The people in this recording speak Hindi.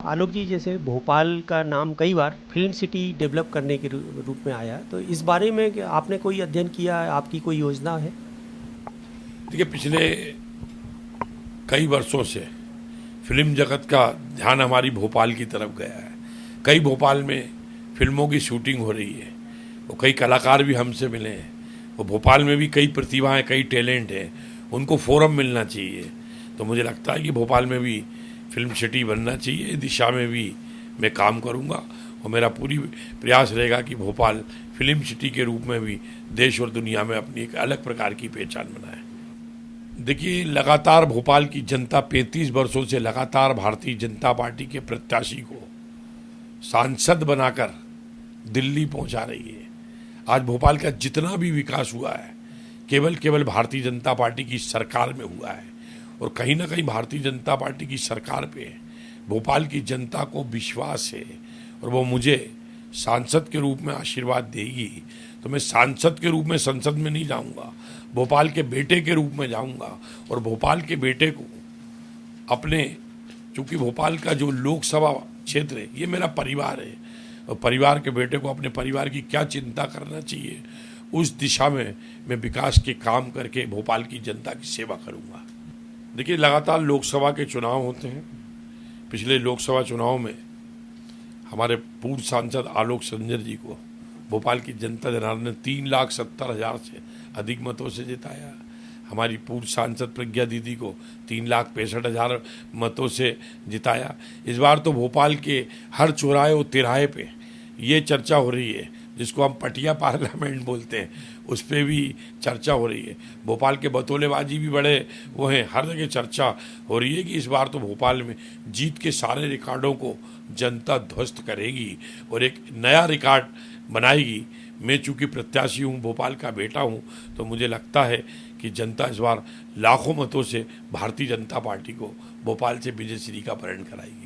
आलोक जी, जैसे भोपाल का नाम कई बार फिल्म सिटी डेवलप करने के रूप में आया, तो इस बारे में आपने कोई अध्ययन किया है? आपकी कोई योजना है? देखिए, पिछले कई वर्षों से फिल्म जगत का ध्यान हमारी भोपाल की तरफ गया है। कई भोपाल में फिल्मों की शूटिंग हो रही है। वो कई कलाकार भी हमसे मिले हैं। वो भोपाल में भी कई प्रतिभाएं, कई टैलेंट हैं, उनको फोरम मिलना चाहिए। तो मुझे लगता है कि भोपाल में भी फिल्म सिटी बनना चाहिए। इस दिशा में भी मैं काम करूंगा और मेरा पूरी प्रयास रहेगा कि भोपाल फिल्म सिटी के रूप में भी देश और दुनिया में अपनी एक अलग प्रकार की पहचान बनाए। देखिए, लगातार भोपाल की जनता 35 वर्षों से लगातार भारतीय जनता पार्टी के प्रत्याशी को सांसद बनाकर दिल्ली पहुंचा रही है। आज भोपाल का जितना भी विकास हुआ है केवल भारतीय जनता पार्टी की सरकार में हुआ है। और कहीं ना कहीं भारतीय जनता पार्टी की सरकार पे भोपाल की जनता को विश्वास है और वो मुझे सांसद के रूप में आशीर्वाद देगी। तो मैं सांसद के रूप में संसद में नहीं जाऊंगा, भोपाल के बेटे के रूप में जाऊंगा और भोपाल के बेटे को अपने, चूंकि भोपाल का जो लोकसभा क्षेत्र है ये मेरा परिवार है और परिवार के बेटे को अपने परिवार की क्या चिंता करना चाहिए, उस दिशा में मैं विकास के काम करके भोपाल की जनता की सेवा करूंगा। देखिए, लगातार लोकसभा के चुनाव होते हैं। पिछले लोकसभा चुनाव में हमारे पूर्व सांसद आलोक संजर जी को भोपाल की जनता जनार्दन ने 3,70,000 से अधिक मतों से जिताया। हमारी पूर्व सांसद प्रज्ञा दीदी को 3,65,000 मतों से जिताया। इस बार तो भोपाल के हर चौराहे और तिराहे पे ये चर्चा हो रही है, जिसको हम पटिया पार्लियामेंट बोलते हैं, उस पर भी चर्चा हो रही है। भोपाल के बतौलेबाजी भी बड़े वो हैं, हर जगह चर्चा हो रही है कि इस बार तो भोपाल में जीत के सारे रिकॉर्डों को जनता ध्वस्त करेगी और एक नया रिकॉर्ड बनाएगी। मैं चूंकि प्रत्याशी हूँ, भोपाल का बेटा हूँ, तो मुझे लगता है कि जनता इस बार लाखों मतों से भारतीय जनता पार्टी को भोपाल से विजयश्री का वरण कराएगी।